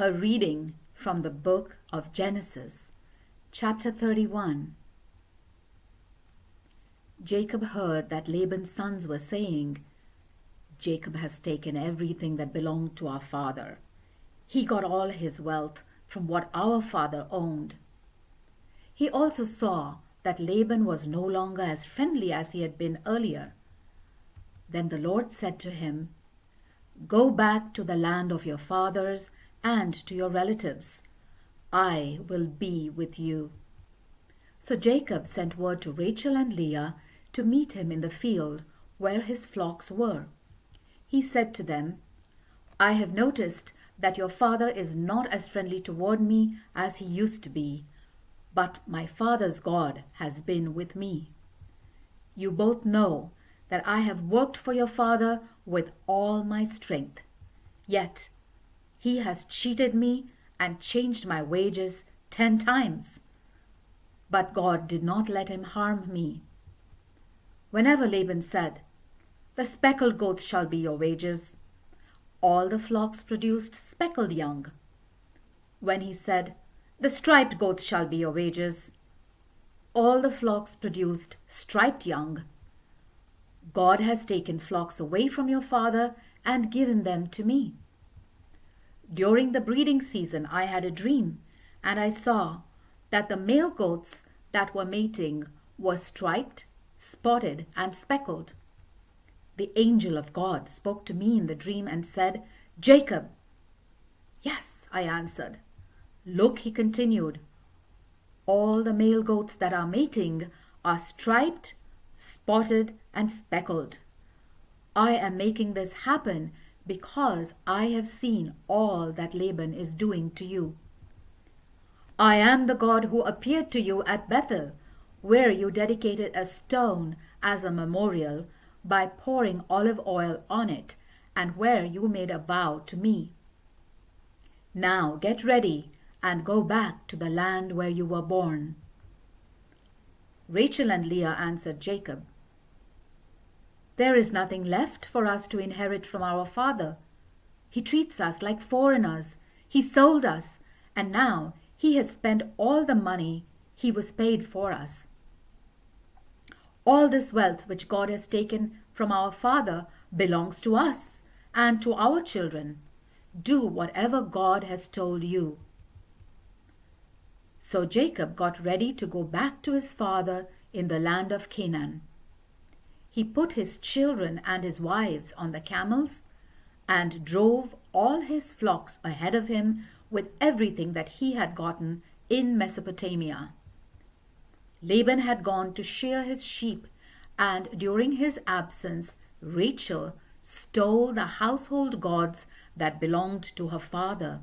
A reading from the book of Genesis, chapter 31. Jacob heard that Laban's sons were saying, "Jacob has taken everything that belonged to our father. He got all his wealth from what our father owned." He also saw that Laban was no longer as friendly as he had been earlier. Then the Lord said to him, "Go back to the land of your fathers and to your relatives. I will be with you." So Jacob sent word to Rachel and Leah to meet him in the field where his flocks were. He said to them, "I have noticed that your father is not as friendly toward me as he used to be, but my father's God has been with me. You both know that I have worked for your father with all my strength. Yet he has cheated me and changed my wages 10 times. But God did not let him harm me." Whenever Laban said, "The speckled goats shall be your wages," all the flocks produced speckled young. When he said, "The striped goats shall be your wages," all the flocks produced striped young. God has taken flocks away from your father and given them to me. During the breeding season I had a dream, and I saw that the male goats that were mating were striped, spotted, and speckled. The angel of God spoke to me in the dream and said, "Jacob." "Yes," I answered. "Look," he continued, "all the male goats that are mating are striped, spotted, and speckled. I am making this happen because I have seen all that Laban is doing to you. I am the God who appeared to you at Bethel, where you dedicated a stone as a memorial by pouring olive oil on it, and where you made a vow to me. Now get ready and go back to the land where you were born." Rachel and Leah answered Jacob, "There is nothing left for us to inherit from our father. He treats us like foreigners. He sold us, and now he has spent all the money he was paid for us. All this wealth which God has taken from our father belongs to us and to our children. Do whatever God has told you." So Jacob got ready to go back to his father in the land of Canaan. He put his children and his wives on the camels and drove all his flocks ahead of him with everything that he had gotten in Mesopotamia. Laban had gone to shear his sheep, and during his absence, Rachel stole the household gods that belonged to her father.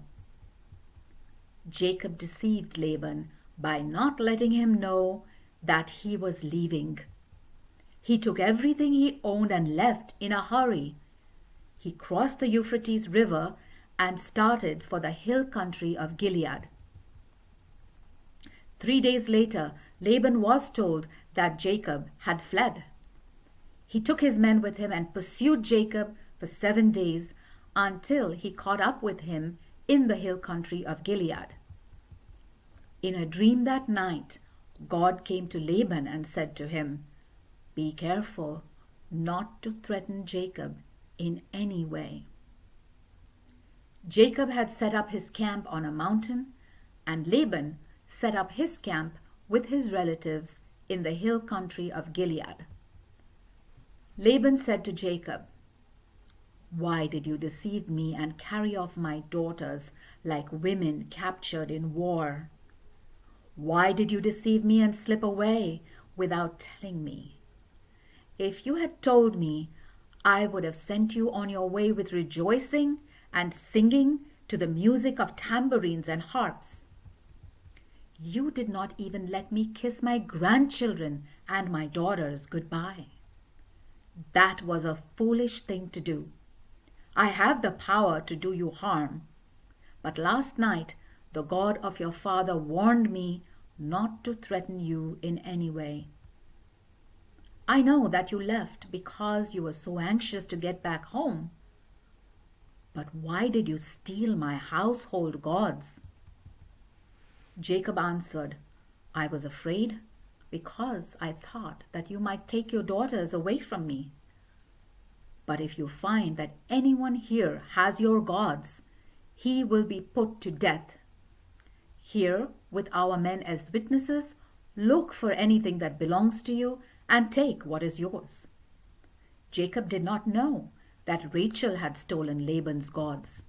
Jacob deceived Laban by not letting him know that he was leaving. He took everything he owned and left in a hurry. He crossed the Euphrates River and started for the hill country of Gilead. 3 days later, Laban was told that Jacob had fled. He took his men with him and pursued Jacob for 7 days until he caught up with him in the hill country of Gilead. In a dream that night, God came to Laban and said to him, "Be careful not to threaten Jacob in any way." Jacob had set up his camp on a mountain, and Laban set up his camp with his relatives in the hill country of Gilead. Laban said to Jacob, "Why did you deceive me and carry off my daughters like women captured in war? Why did you deceive me and slip away without telling me? If you had told me, I would have sent you on your way with rejoicing and singing to the music of tambourines and harps. You did not even let me kiss my grandchildren and my daughters goodbye. That was a foolish thing to do. I have the power to do you harm, but last night the God of your father warned me not to threaten you in any way. I know that you left because you were so anxious to get back home. But why did you steal my household gods?" Jacob answered, "I was afraid because I thought that you might take your daughters away from me. But if you find that anyone here has your gods, he will be put to death. Here, with our men as witnesses, look for anything that belongs to you and take what is yours." Jacob did not know that Rachel had stolen Laban's gods.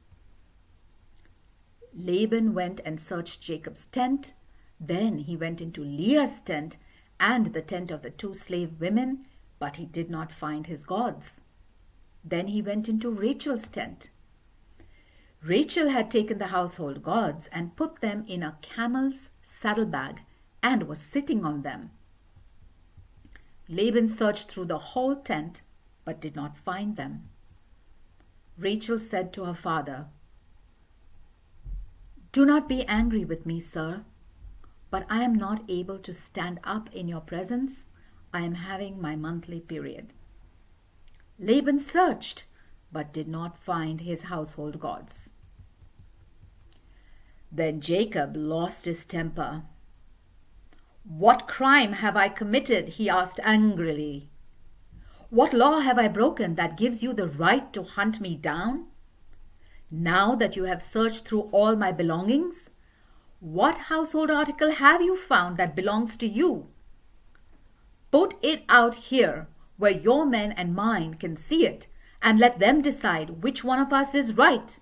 Laban went and searched Jacob's tent. Then he went into Leah's tent and the tent of the 2 slave women, but he did not find his gods. Then he went into Rachel's tent. Rachel had taken the household gods and put them in a camel's saddlebag and was sitting on them. Laban searched through the whole tent but did not find them. Rachel said to her father, "Do not be angry with me, sir, but I am not able to stand up in your presence. I am having my monthly period." Laban searched but did not find his household gods. Then Jacob lost his temper. "What crime have I committed?" he asked angrily. "What law have I broken that gives you the right to hunt me down? Now that you have searched through all my belongings, what household article have you found that belongs to you? Put it out here where your men and mine can see it, and let them decide which one of us is right.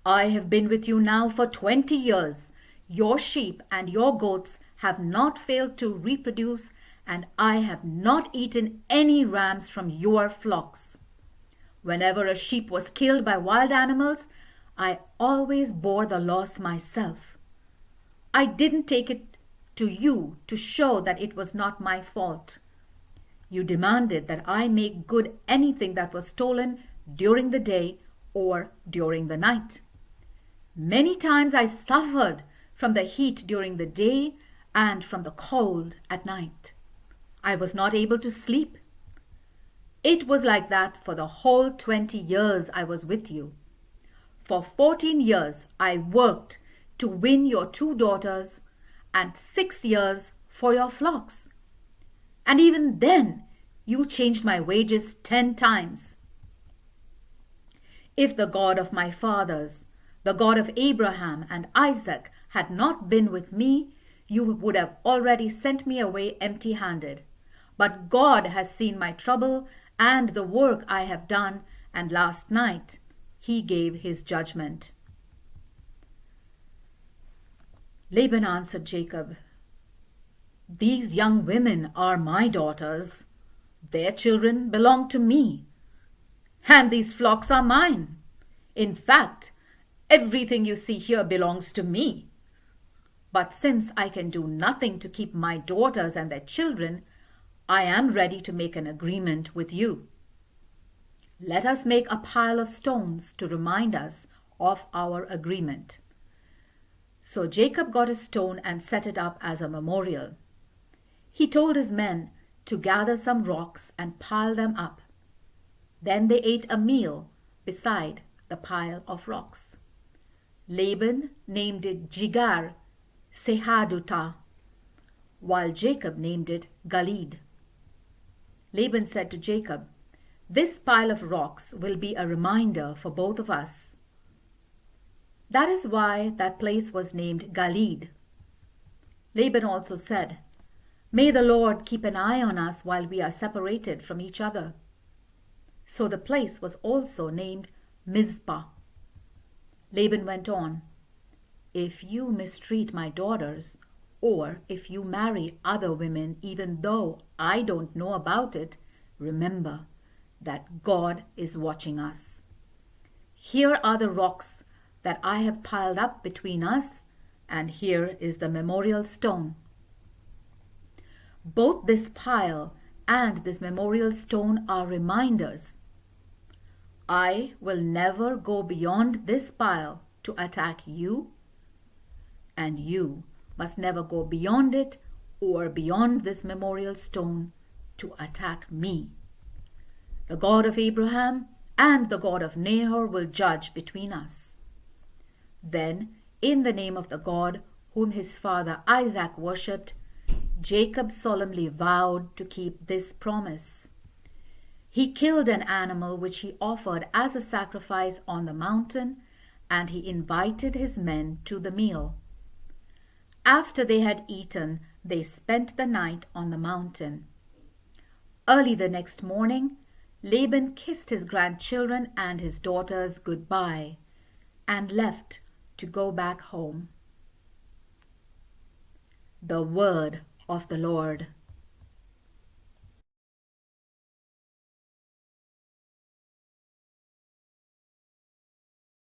I have been with you now for 20 years. Your sheep and your goats have not failed to reproduce, and I have not eaten any rams from your flocks. Whenever a sheep was killed by wild animals, I always bore the loss myself. I didn't take it to you to show that it was not my fault. You demanded that I make good anything that was stolen during the day or during the night. Many times I suffered from the heat during the day and from the cold at night. I was not able to sleep. It was like that for the whole 20 years I was with you. For 14 years I worked to win your 2 daughters and 6 years for your flocks. And even then, you changed my wages 10 times. If the God of my fathers, the God of Abraham and Isaac, had not been with me, you would have already sent me away empty-handed. But God has seen my trouble and the work I have done, and last night he gave his judgment." Laban answered Jacob, "These young women are my daughters. Their children belong to me, and these flocks are mine. In fact, everything you see here belongs to me. But since I can do nothing to keep my daughters and their children, I am ready to make an agreement with you. Let us make a pile of stones to remind us of our agreement." So Jacob got a stone and set it up as a memorial. He told his men to gather some rocks and pile them up. Then they ate a meal beside the pile of rocks. Laban named it Jigar Sehaduta, while Jacob named it Galid. Laban said to Jacob, "This pile of rocks will be a reminder for both of us." That is why that place was named Galid. Laban also said, "May the Lord keep an eye on us while we are separated from each other." So the place was also named Mizpah. Laban went on, "If you mistreat my daughters, or if you marry other women even though I don't know about it, remember that God is watching us. Here are the rocks that I have piled up between us, and here is the memorial stone. Both this pile and this memorial stone are reminders. I will never go beyond this pile to attack you, and you must never go beyond it or beyond this memorial stone to attack me. The God of Abraham and the God of Nahor will judge between us." Then, in the name of the God whom his father Isaac worshipped, Jacob solemnly vowed to keep this promise. He killed an animal which he offered as a sacrifice on the mountain, and he invited his men to the meal. After they had eaten, they spent the night on the mountain. Early the next morning, Laban kissed his grandchildren and his daughters goodbye and left to go back home. The word of the Lord.